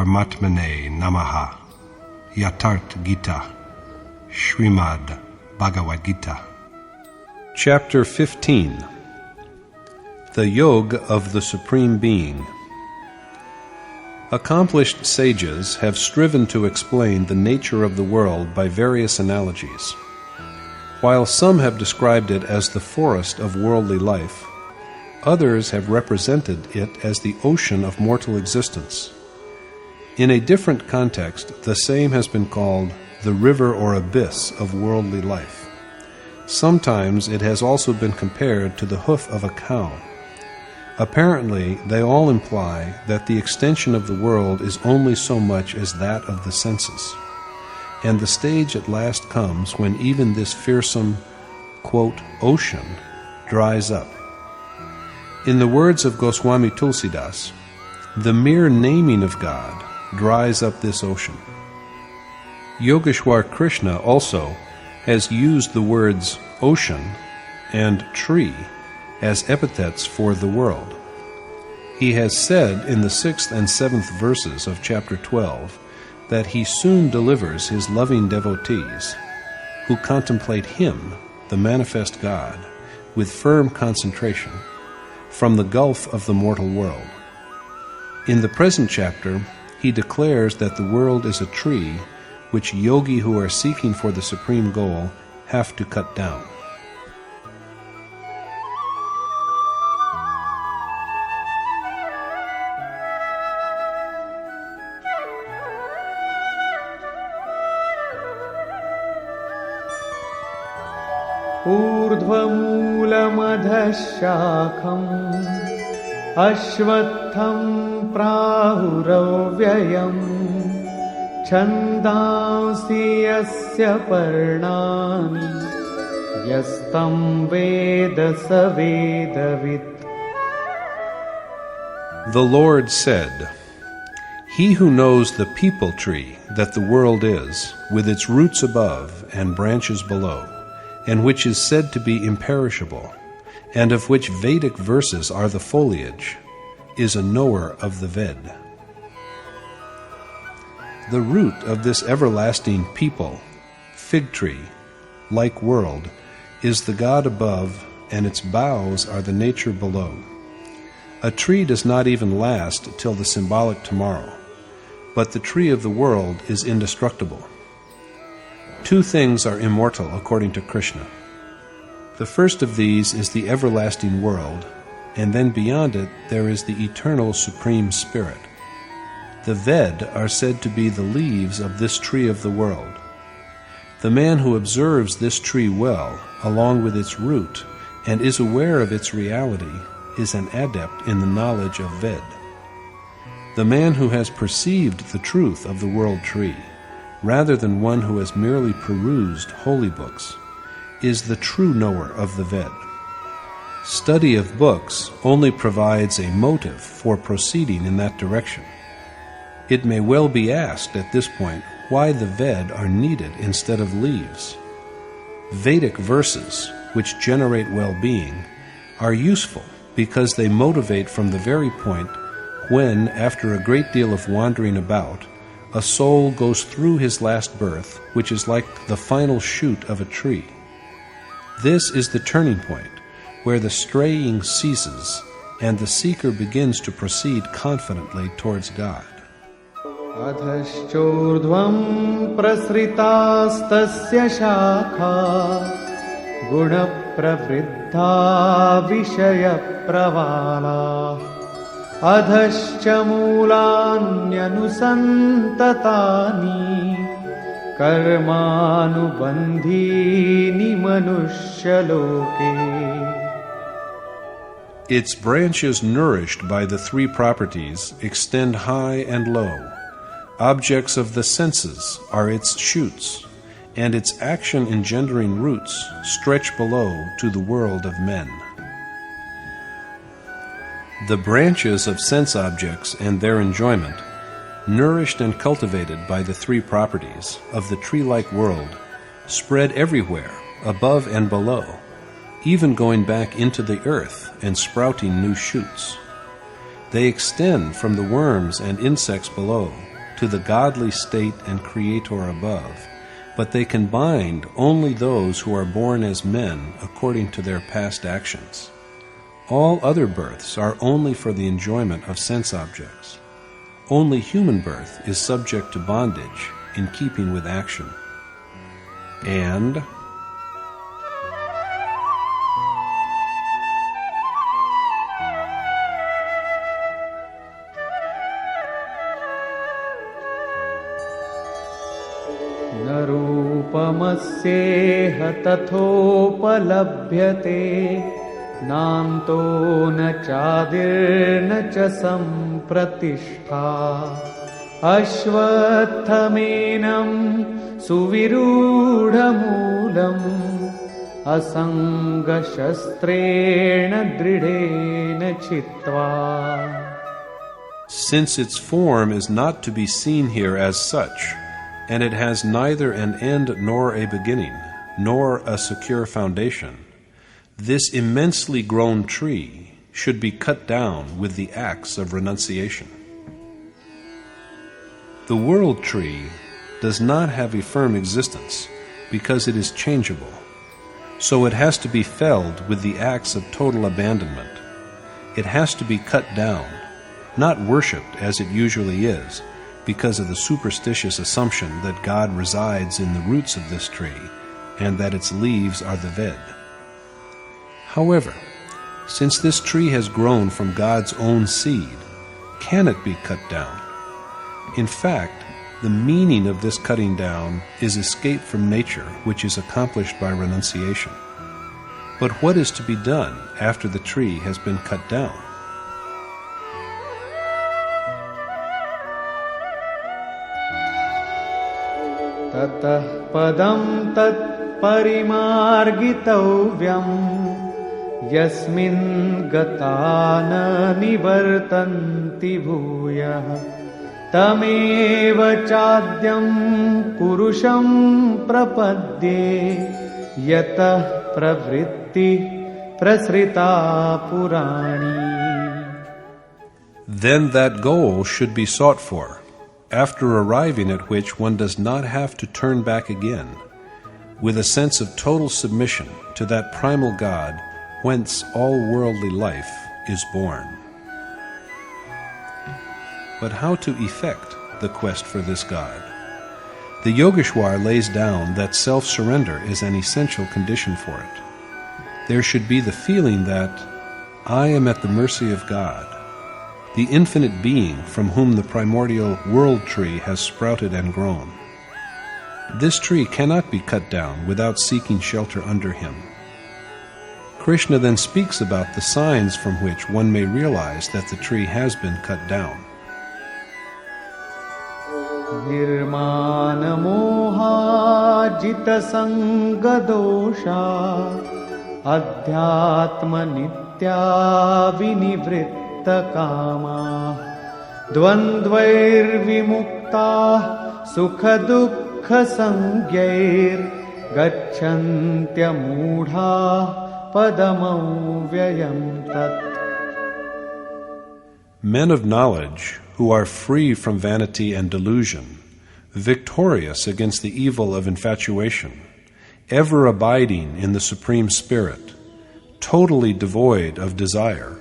Paramatmane Namaha. Yatharth Geeta. Shrimad Bhagwat Geeta. Chapter 15. The Yoga of the Supreme Being. Accomplished sages have striven to explain the nature of the world by various analogies. While some have described it as the forest of worldly life, others have represented it as the ocean of mortal existence. In a different context, the same has been called the river or abyss of worldly life. Sometimes it has also been compared to the hoof of a cow. Apparently, they all imply that the extension of the world is only so much as that of the senses, and the stage at last comes when even this fearsome, quote, ocean dries up. In the words of Goswami Tulsidas, the mere naming of God dries up this ocean. Yogeshwar Krishna also has used the words ocean and tree as epithets for the world. He has said in the 6th and 7th verses of chapter 12 that he soon delivers his loving devotees, who contemplate him, the manifest God, with firm concentration, from the gulf of the mortal world. In the present chapter, he declares that the world is a tree which yogi who are seeking for the supreme goal have to cut down. ऊर्ध्वमूलमधः शाखम् अश्वत्थं प्राहुरव्ययम् छन्दांसि यस्य पर्णानि यस्तं वेद स वेदवित्. The Lord said, He who knows the peepal tree that the world is, with its roots above and branches below, and which is said to be imperishable, and of which Vedic verses are the foliage, is a knower of the Ved. The root of this everlasting peepal, fig tree, like world, is the God above, and its boughs are the nature below. A tree does not even last till the symbolic tomorrow, but the tree of the world is indestructible. Two things are immortal according to Krishna. The first of these is the everlasting world, and then beyond it there is the eternal Supreme Spirit. The Ved are said to be the leaves of this tree of the world. The man who observes this tree well, along with its root, and is aware of its reality, is an adept in the knowledge of Ved. The man who has perceived the truth of the world tree, rather than one who has merely perused holy books, is the true knower of the Ved. Study of books only provides a motive for proceeding in that direction. It may well be asked at this point why the Ved are needed instead of leaves. Vedic verses, which generate well-being, are useful because they motivate from the very point when, after a great deal of wandering about, a soul goes through his last birth, which is like the final shoot of a tree. This is the turning point, where the straying ceases and the seeker begins to proceed confidently towards God. अधश्चोर्ध्वं प्रसृतास्तस्य शाखा गुणप्रवृद्धा विषयप्रवालाः अधश्च मूलान्यनुसन्ततानि कर्मानुबन्धीनि मनुष्यलोके. Its branches nourished by the three properties extend high and low. Objects of the senses are its shoots, and its action engendering roots stretch below to the world of men. The branches of sense objects and their enjoyment, nourished and cultivated by the three properties of the tree-like world, spread everywhere, above and below, even going back into the earth and sprouting new shoots. They extend from the worms and insects below to the godly state and creator above, but they can bind only those who are born as men according to their past actions. All other births are only for the enjoyment of sense objects. Only human birth is subject to bondage in keeping with action. And न रूपमस्येह तथोपलभ्यते नान्तो न चादिर्न च सम्प्रतिष्ठा अश्वत्थमेनं सुविरूढमूलम् असङ्गशस्त्रेण दृढेन चित्वा. since its form is not to be seen here as such, and it has neither an end nor a beginning, nor a secure foundation, this immensely grown tree should be cut down with the axe of renunciation. The world tree does not have a firm existence because it is changeable, so it has to be felled with the axe of total abandonment. It has to be cut down, not worshipped as it usually is, because of the superstitious assumption that God resides in the roots of this tree and that its leaves are the Ved. However, since this tree has grown from God's own seed, can it be cut down? In fact, the meaning of this cutting down is escape from nature, which is accomplished by renunciation. But what is to be done after the tree has been cut down? ततः पदं तत् परिमार्गितव्यम् यस्मिन् गता न निवर्तन्ति भूयः तमेव चाद्यं पुरुषं प्रपद्ये यतः प्रवृत्ति प्रसृता पुराणी. Then that goal should be sought for, after arriving at which one does not have to turn back again, with a sense of total submission to that primal God whence all worldly life is born. But how to effect the quest for this God? The Yogeshwar lays down that self-surrender is an essential condition for it. There should be the feeling that I am at the mercy of God, the infinite being from whom the primordial world tree has sprouted and grown. This tree cannot be cut down without seeking shelter under him. Krishna then speaks about the signs from which one may realize that the tree has been cut down. Nirmana moha jita sanga dosha adhyatma nitya vinivritta kama dvandvair vimukta sukha dukkha sangyair gacchantya mudha padamau vyayam tat. Men of knowledge who are free from vanity and delusion, victorious against the evil of infatuation, ever abiding in the Supreme Spirit, totally devoid of desire,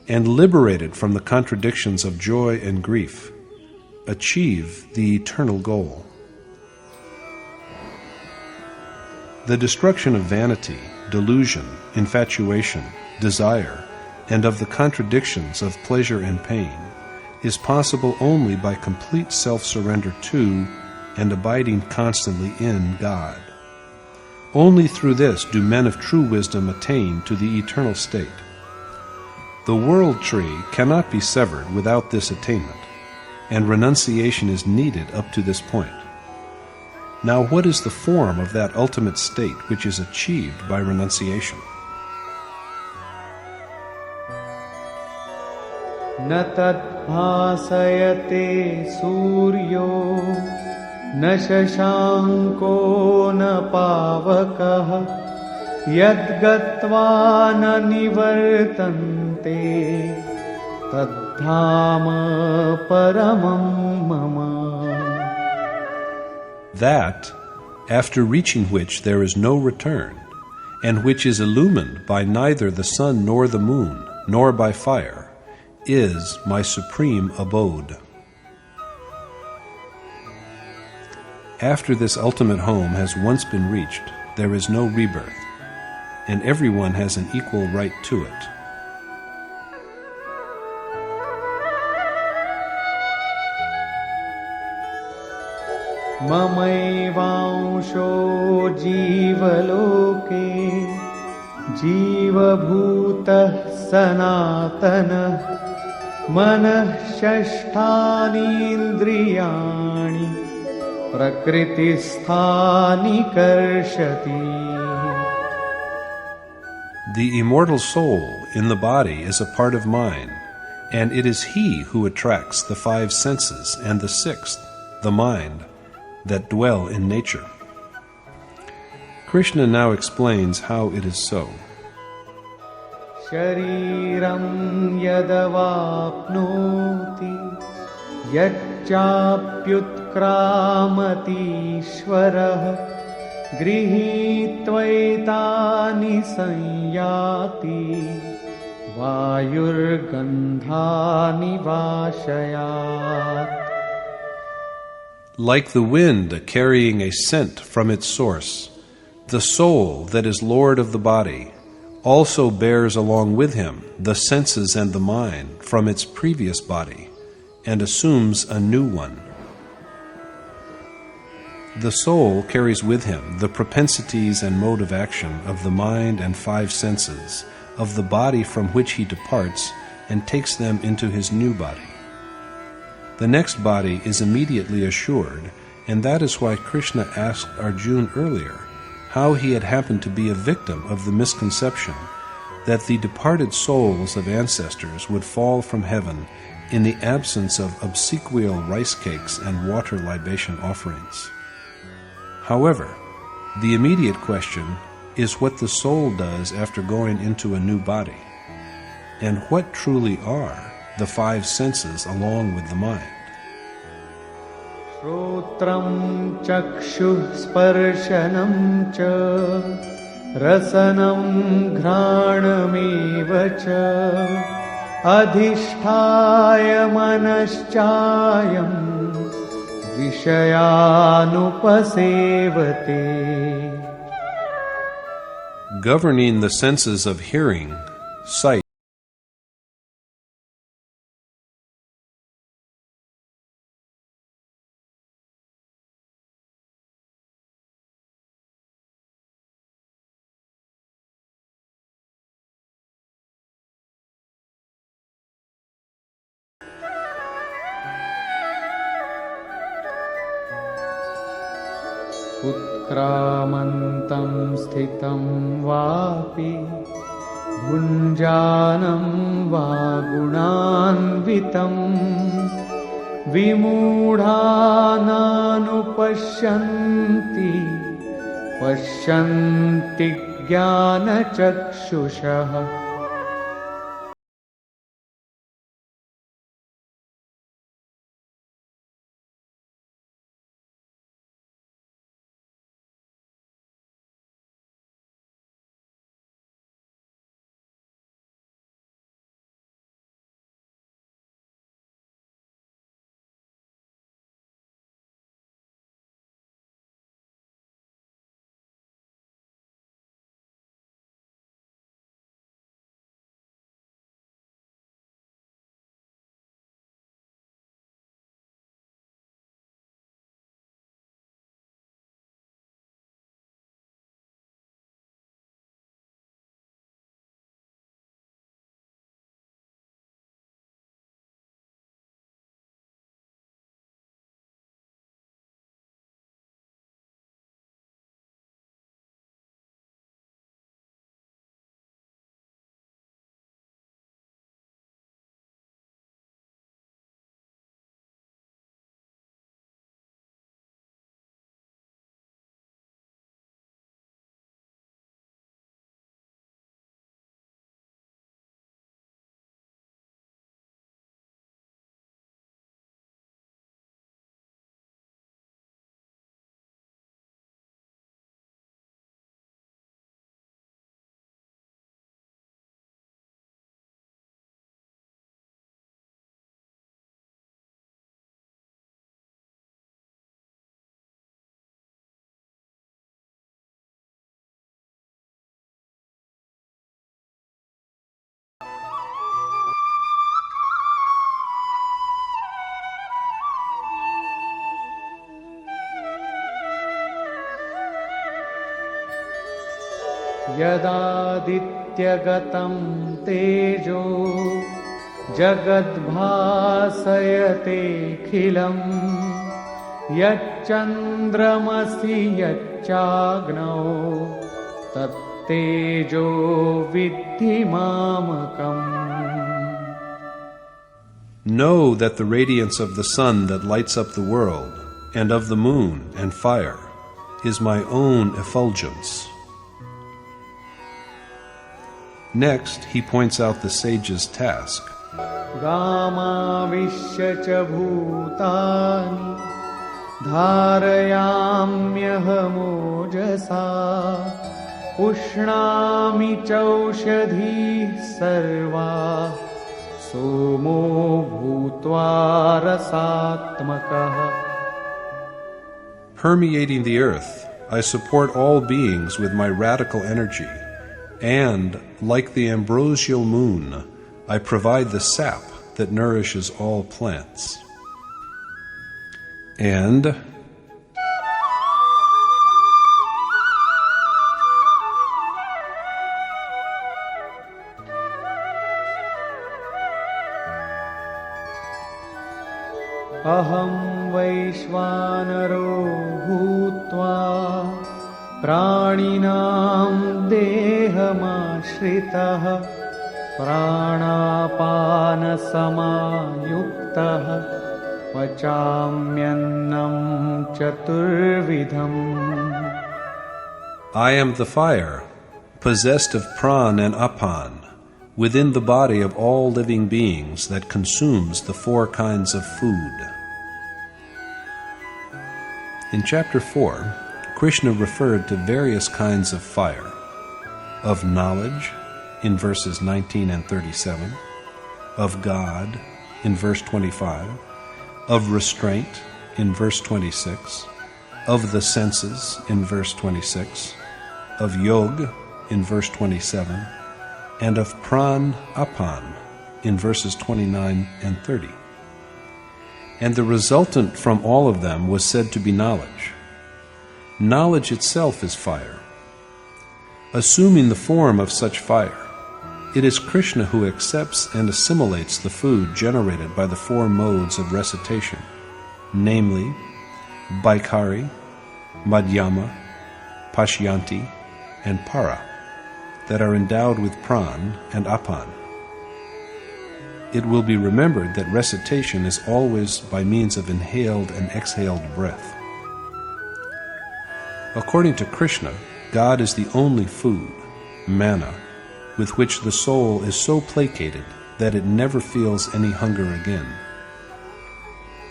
and liberated from the contradictions of joy and grief, achieve the eternal goal. The destruction of vanity, delusion, infatuation, desire, and of the contradictions of pleasure and pain is possible only by complete self-surrender to and abiding constantly in God. Only through this do men of true wisdom attain to the eternal state. The world tree cannot be severed without this attainment, and renunciation is needed up to this point. Now, what is the form of that ultimate state which is achieved by renunciation? न तद्भासयते सूर्यो न शशाङ्को न पावकः यद्गत्वा न निवर्तन्ते तद्धाम परमं मम. that, after reaching which there is no return, and which is illumined by neither the sun nor the moon, nor by fire, is my supreme abode. After this ultimate home has once been reached, there is no rebirth, and everyone has an equal right to it. ममैवांशो जीवलोके जीवभूतः सनातनः मनः षष्ठानीन्द्रियाणि प्रकृतिस्थानि कर्षति. The immortal soul in the body is a part of mine, and it is he who attracts the five senses and the sixth, the mind, that dwell in nature. Krishna now explains how it is so. Shariram yadavapnoti yacchapyutkramati गृहीत्वैतानि संयाति वायुर्गन्धानि वाशयात्. Like the wind carrying a scent from its source, the soul that is Lord of the body also bears along with him the senses and the mind from its previous body and assumes a new one. The soul carries with him the propensities and mode of action of the mind and five senses of the body from which he departs and takes them into his new body. The next body is immediately assured, and that is why Krishna asked Arjuna earlier how he had happened to be a victim of the misconception that the departed souls of ancestors would fall from heaven in the absence of obsequial rice cakes and water libation offerings. However, the immediate question is what the soul does after going into a new body, and what truly are the five senses along with the mind. Shrotram chakshuh sparshanam cha rasanam ghranameva cha adhisthaya manaschayam Vishayanupasevate. Governing the senses of hearing, sight, उत्क्रामन्तं स्थितं वापि भुञ्जानं वा गुणान्वितं विमूढानानुपश्यन्ति पश्यन्ति ज्ञानचक्षुषः. यदादित्यगतं तेजो जगद्भासयतेऽखिलम् यच्चन्द्रमसि यच्चाग्नौ तत्तेजो विद्धि मामकम्. Know that the radiance of the sun that lights up the world, and of the moon and fire, is my own effulgence. Next, he points out the sage's task. गामाविश्य च भूतानि धारयाम्यहमोजसा पुष्णामि चौषधीः सर्वाः सोमो भूत्वा रसात्मकः. Permeating the earth, I support all beings with my radical energy, and, like the ambrosial moon, I provide the sap that nourishes all plants. And अहं वैश्वानरो भूत्वा प्राणिनां देहमाश्रितः प्राणापानसमायुक्तः पचाम्यन्नं चतुर्विधम्. I am the fire, possessed of pran and apan, within the body of all living beings that consumes the four kinds of food. In Chapter 4, Krishna referred to various kinds of fire: of knowledge, in verses 19 and 37, of God, in verse 25, of restraint, in verse 26, of the senses, in verse 26, of yoga, in verse 27, and of pran apan, in verses 29 and 30. And the resultant from all of them was said to be knowledge. Knowledge itself is fire. Assuming the form of such fire, it is Krishna who accepts and assimilates the food generated by the four modes of recitation, namely Baikari, Madhyama, Pashyanti, and Para, that are endowed with pran and apan. It will be remembered that recitation is always by means of inhaled and exhaled breath. According to Krishna, God is the only food, manna, with which the soul is so placated that it never feels any hunger again.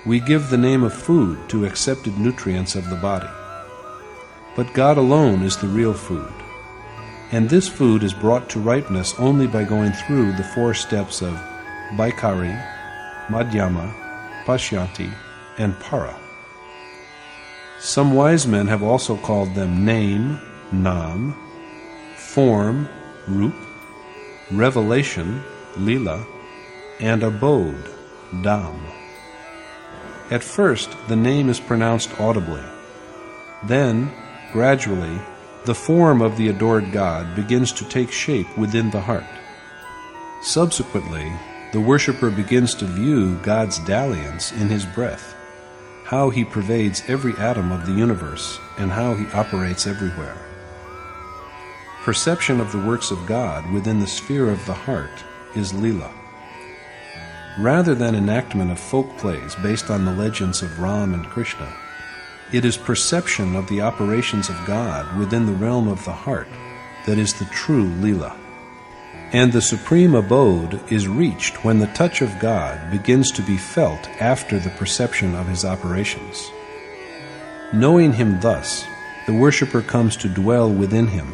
We give the name of food to accepted nutrients of the body. But God alone is the real food, and this food is brought to ripeness only by going through the four steps of Baikari, Madhyama, Pashyanti, and Para. Some wise men have also called them name, Nam, form, Rup, revelation, Lila, and abode, Dham. At first, the name is pronounced audibly. Then, gradually, the form of the adored God begins to take shape within the heart. Subsequently, the worshipper begins to view God's dalliance in his breath, how he pervades every atom of the universe, and how he operates everywhere. Perception of the works of God within the sphere of the heart is Lila. Rather than enactment of folk plays based on the legends of Ram and Krishna, it is perception of the operations of God within the realm of the heart that is the true Lila. And the supreme abode is reached when the touch of God begins to be felt after the perception of his operations. Knowing him thus, the worshipper comes to dwell within him.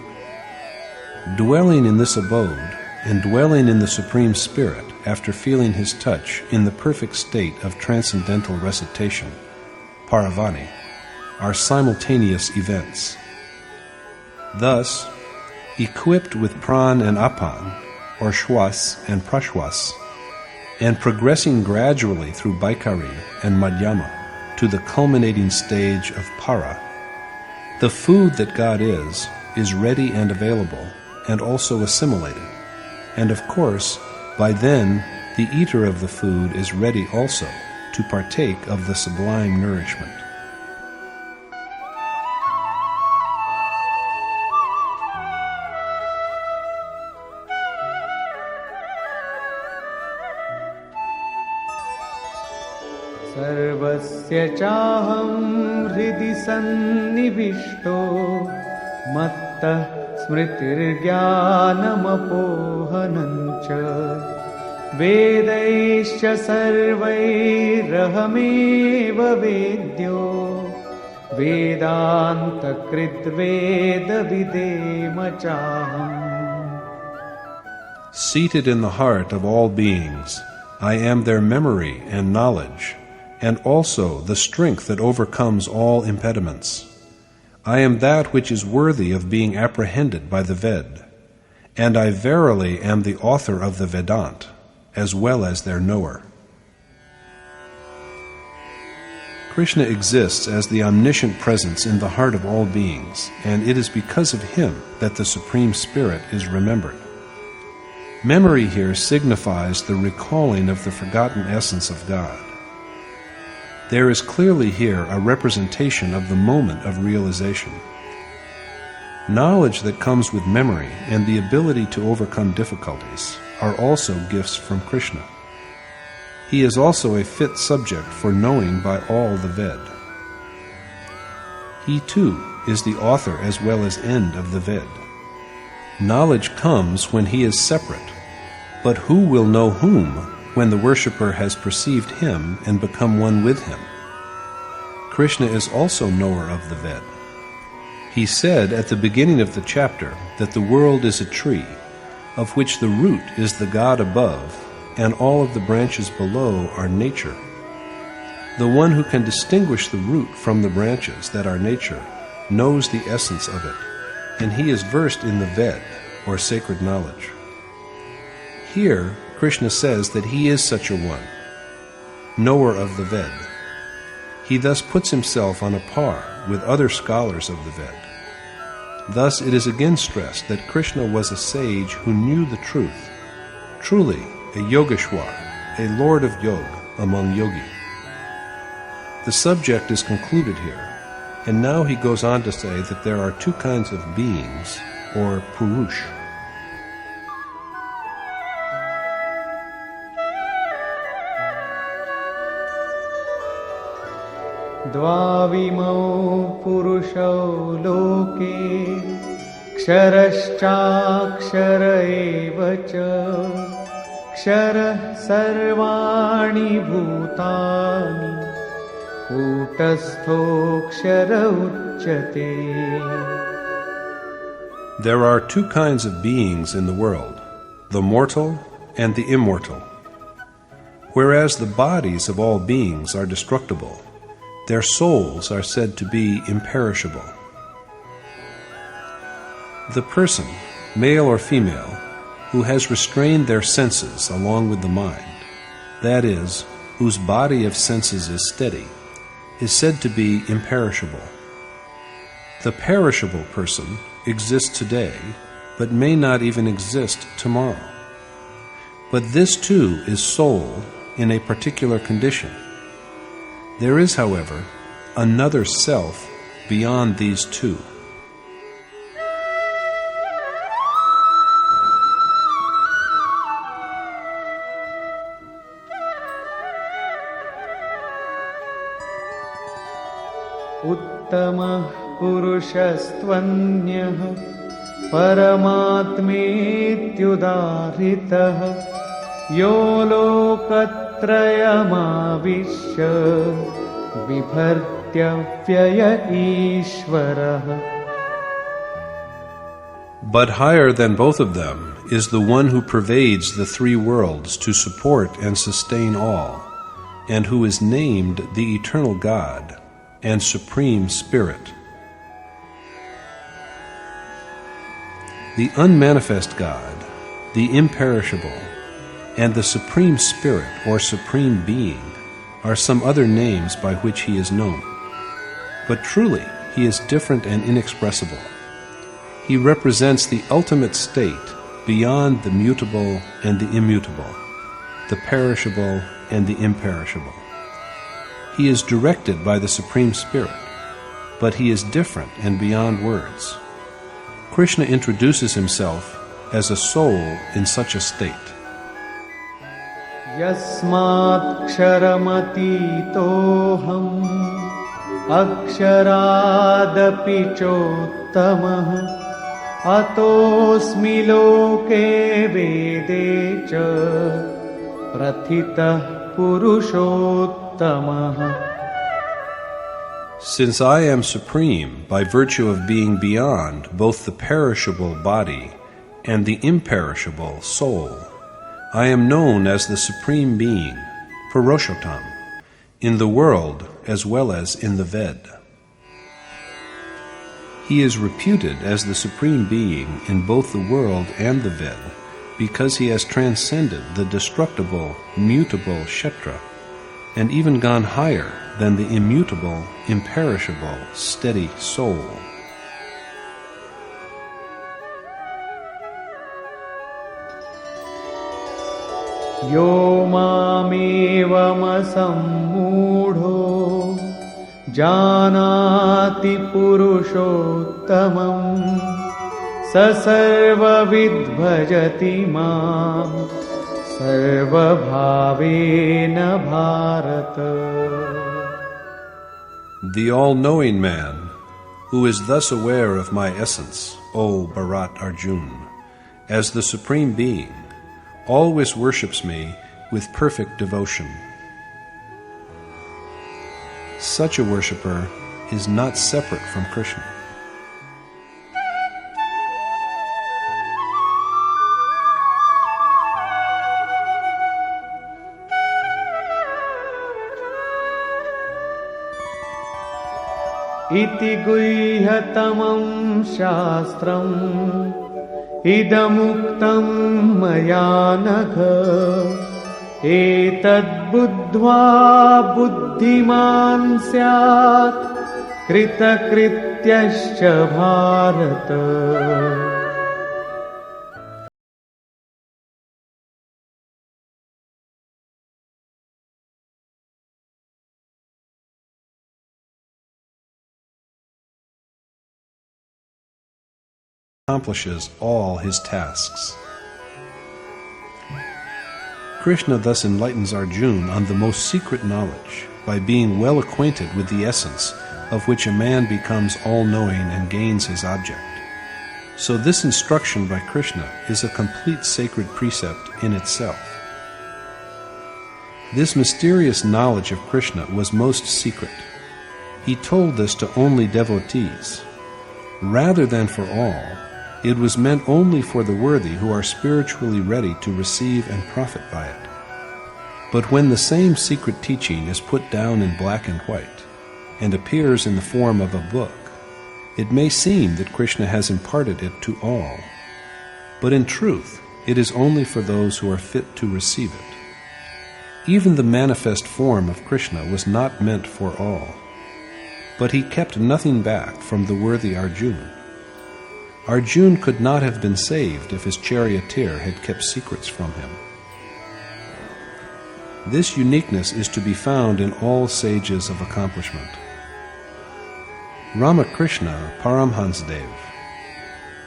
Dwelling in this abode and dwelling in the Supreme Spirit after feeling his touch in the perfect state of transcendental recitation, Paravani, are simultaneous events. Thus, equipped with pran and apan, or shwas and prashwas, and progressing gradually through Baikari and Madhyama to the culminating stage of Para, the food that God is is ready and available, and also assimilated. And of course, by then, the eater of the food is ready also to partake of the sublime nourishment. सर्वस्य चाहं हृदि सन्निविष्टो मत्तः स्मृतिर्ज्ञानमपोहनं च वेदैश्च सर्वैरहमेव वेद्यो वेदान्तकृद्वेदविदेम चाहम्. Seated in the heart of all beings, I am their memory and knowledge, and also the strength that overcomes all impediments. I am that which is worthy of being apprehended by the Ved, and I verily am the author of the Vedanta, as well as their knower. Krishna exists as the omniscient presence in the heart of all beings, and it is because of him that the Supreme Spirit is remembered. Memory here signifies the recalling of the forgotten essence of God. There is clearly here a representation of the moment of realization. Knowledge that comes with memory and the ability to overcome difficulties are also gifts from Krishna. He is also a fit subject for knowing by all the Ved. He too is the author as well as end of the Ved. Knowledge comes when he is separate, but who will know whom when the worshipper has perceived him and become one with him? Krishna is also knower of the Ved. He said at the beginning of the chapter that the world is a tree, of which the root is the God above, and all of the branches below are nature. The one who can distinguish the root from the branches that are nature knows the essence of it, and he is versed in the Ved, or sacred knowledge. Here, Krishna says that he is such a one, knower of the Ved. He thus puts himself on a par with other scholars of the Ved. Thus it is again stressed that Krishna was a sage who knew the truth, truly a Yogeshwar, a lord of yoga among yogi. The subject is concluded here, and now he goes on to say that there are two kinds of beings, or purush. द्वाविमौ पुरुषौ लोके क्षरश्चाक्षर एव च क्षरः सर्वाणि भूतानि कूटस्थोऽक्षर उच्यते. There are two kinds of beings in the world, the mortal and the immortal. Whereas the bodies of all beings are destructible, their souls are said to be imperishable. The person, male or female, who has restrained their senses along with the mind, that is, whose body of senses is steady, is said to be imperishable. The perishable person exists today, but may not even exist tomorrow. But this too is soul in a particular condition. There is, however, another self beyond these two. उत्तमः पुरुषस्त्वन्यः परमात्मेत्युदाहृतः यो लोकत्रयमाविश्य बिभर्त्यव्यय ईश्वरः. But higher than both of them is the one who pervades the three worlds to support and sustain all, and who is named the Eternal God and Supreme Spirit. The unmanifest God, the imperishable, and the Supreme Spirit or Supreme Being are some other names by which he is known. But truly, he is different and inexpressible. He represents the ultimate state beyond the mutable and the immutable, the perishable and the imperishable. He is directed by the Supreme Spirit, but he is different and beyond words. Krishna introduces himself as a soul in such a state. Yasmat ksharamati-toham aksharaadapi chottamah atosmi loke vede cha prathitah purushottamah. Since I am supreme by virtue of being beyond both the perishable body and the imperishable soul, I am known as the Supreme Being, Purushottam, in the world as well as in the Ved. He is reputed as the Supreme Being in both the world and the Ved because he has transcended the destructible, mutable Kshetra and even gone higher than the immutable, imperishable, steady soul. Yo mamevam asammudho janati purushottamam sa sarvavid bhajati mam sarvabhavena bharata. The all-knowing man, who is thus aware of my essence, O Bharat Arjun, as the Supreme Being, always worships me with perfect devotion. Such a worshipper is not separate from Krishna. Iti guhyatamam shastram idamuktam maya nagha etad buddhva buddhiman syat kritakrityascha bharata. Accomplishes all his tasks. Krishna thus enlightens Arjuna on the most secret knowledge by being well acquainted with the essence of which a man becomes all-knowing and gains his object. So this instruction by Krishna is a complete sacred precept in itself. This mysterious knowledge of Krishna was most secret. He told this to only devotees. Rather than for all, it was meant only for the worthy who are spiritually ready to receive and profit by it. But when the same secret teaching is put down in black and white, and appears in the form of a book, it may seem that Krishna has imparted it to all. But in truth, it is only for those who are fit to receive it. Even the manifest form of Krishna was not meant for all. But he kept nothing back from the worthy Arjuna. Arjuna could not have been saved if his charioteer had kept secrets from him. This uniqueness is to be found in all sages of accomplishment. Ramakrishna Paramhansdev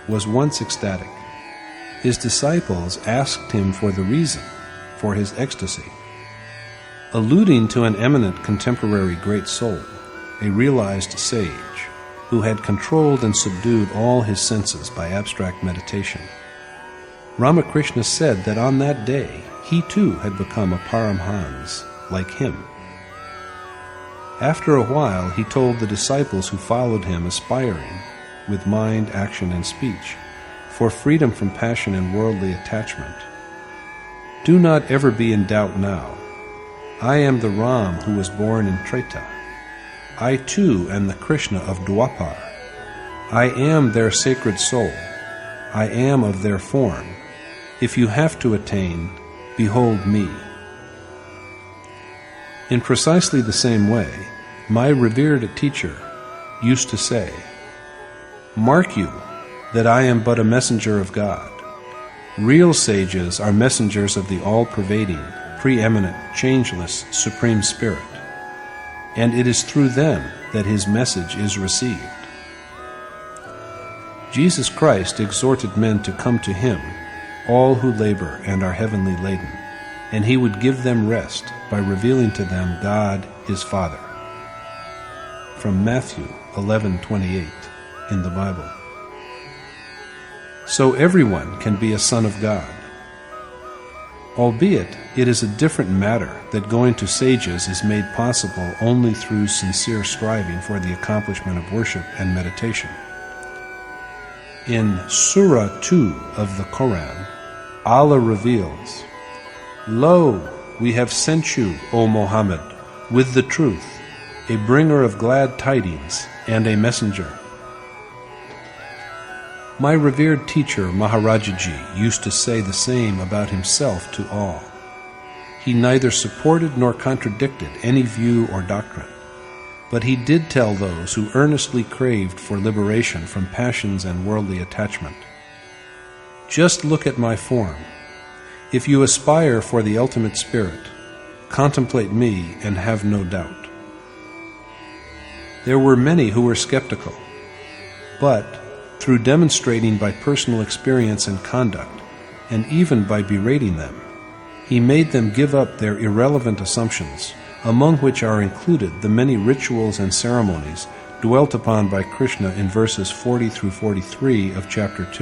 was once ecstatic. His disciples asked him for the reason for his ecstasy. Alluding to an eminent contemporary great soul, a realized sage, who had controlled and subdued all his senses by abstract meditation, Ramakrishna said that on that day he too had become a Paramhans like him. After a while he told the disciples who followed him, aspiring, with mind, action, and speech, for freedom from passion and worldly attachment, "Do not ever be in doubt now. I am the Ram who was born in Treta. I too am the Krishna of Dwapar. I am their sacred soul. I am of their form. If you have to attain, behold me." In precisely the same way, my revered teacher used to say, "Mark you, that I am but a messenger of God. Real sages are messengers of the all-pervading, preeminent, changeless, Supreme Spirit, and it is through them that his message is received. Jesus Christ exhorted men to come to him, all who labor and are heavenly laden, and he would give them rest by revealing to them God his Father. From Matthew 11:28 in the Bible. So everyone can be a son of God. Albeit it is a different matter that going to sages is made possible only through sincere striving for the accomplishment of worship and meditation. In Surah 2 of the Quran, Allah reveals, "Lo, we have sent you, O Muhammad, with the truth, a bringer of glad tidings and a messenger." My revered teacher Maharajaji used to say the same about himself to all. He neither supported nor contradicted any view or doctrine, but he did tell those who earnestly craved for liberation from passions and worldly attachment, "Just look at my form. If you aspire for the ultimate spirit, contemplate me and have no doubt." There were many who were skeptical, but through demonstrating by personal experience and conduct, and even by berating them, he made them give up their irrelevant assumptions, among which are included the many rituals and ceremonies dwelt upon by Krishna in verses 40 through 43 of chapter 2.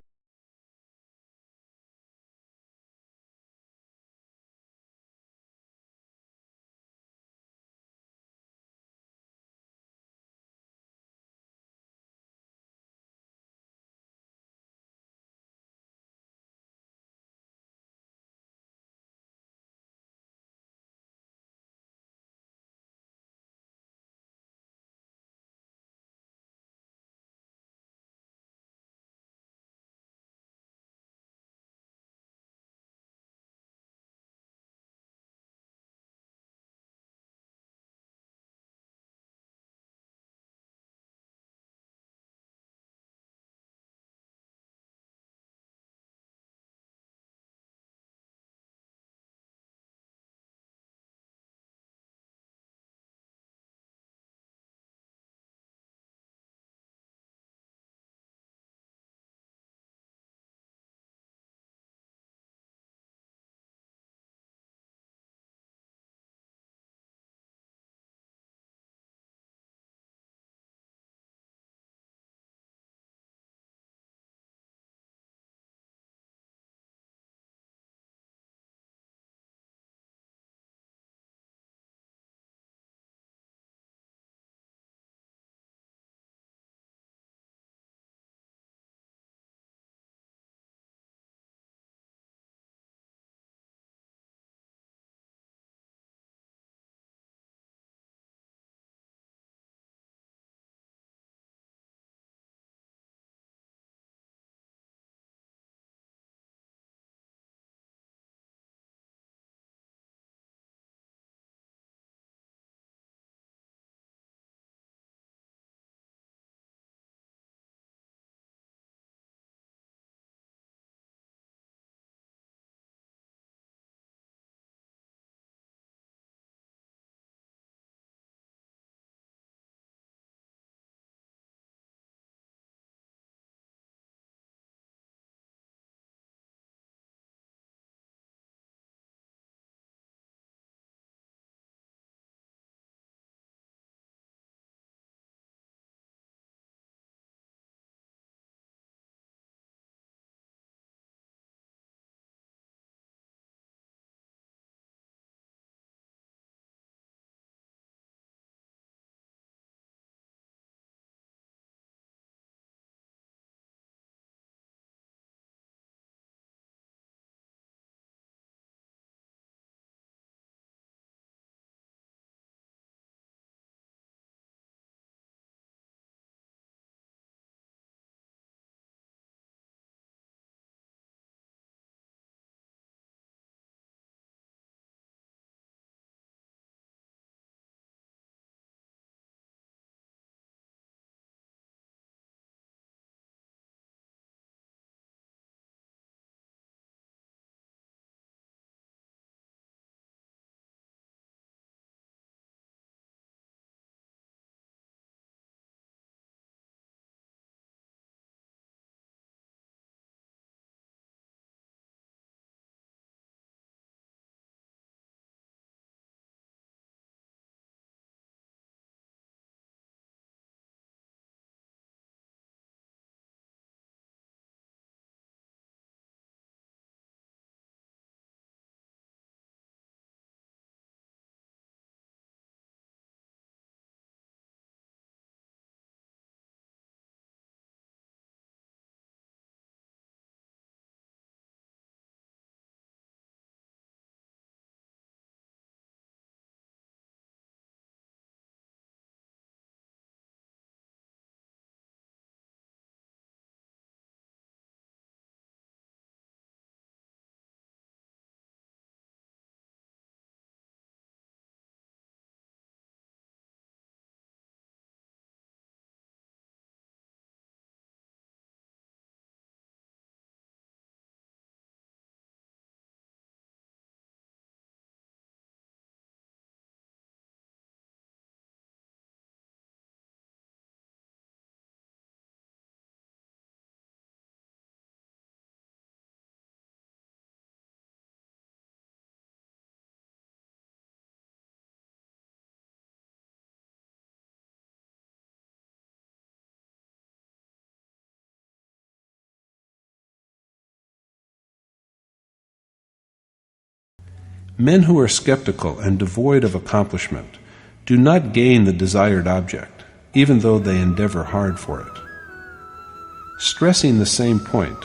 Men who are skeptical and devoid of accomplishment do not gain the desired object, even though they endeavor hard for it. Stressing the same point,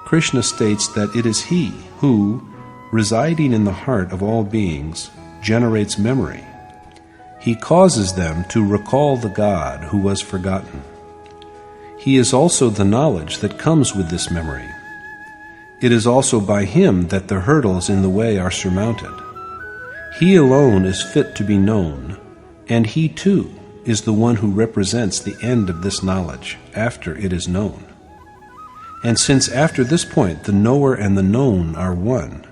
Krishna states that it is He who, residing in the heart of all beings, generates memory. He causes them to recall the God who was forgotten. He is also the knowledge that comes with this memory. It is also by Him that the hurdles in the way are surmounted. He alone is fit to be known, and He too is the one who represents the end of this knowledge after it is known. And since after this point the knower and the known are one,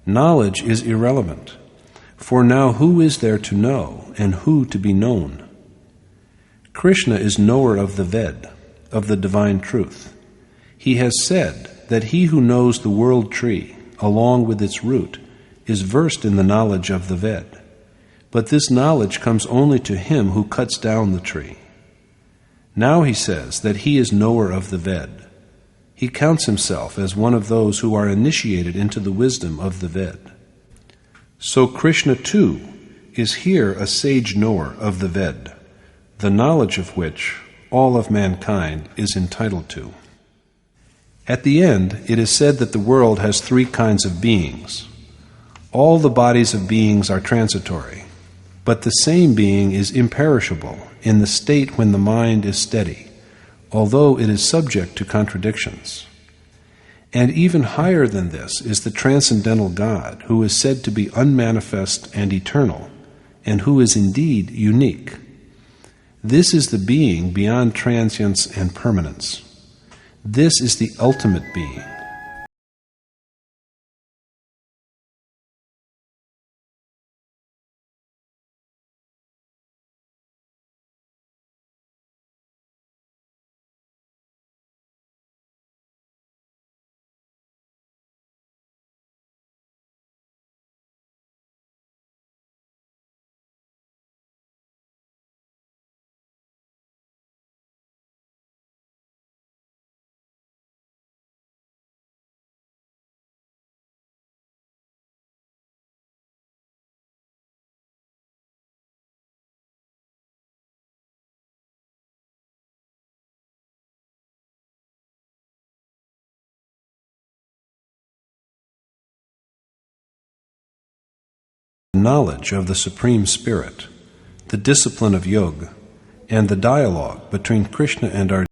knowledge is irrelevant, for now who is there to know and who to be known? Krishna is knower of the Ved, of the divine truth. He has said that he who knows the world tree, along with its root, is versed in the knowledge of the Ved. But this knowledge comes only to him who cuts down the tree. Now he says that he is knower of the Ved. He counts himself as one of those who are initiated into the wisdom of the Ved. So Krishna too is here a sage knower of the Ved, the knowledge of which all of mankind is entitled to. At the end, it is said that the world has three kinds of beings. All the bodies of beings are transitory, but the same being is imperishable in the state when the mind is steady, although it is subject to contradictions. And even higher than this is the transcendental God, who is said to be unmanifest and eternal, and who is indeed unique. This is the being beyond transience and permanence. This is the ultimate being. Knowledge of the Supreme Spirit, the discipline of yoga, and the dialogue between Krishna and Arjuna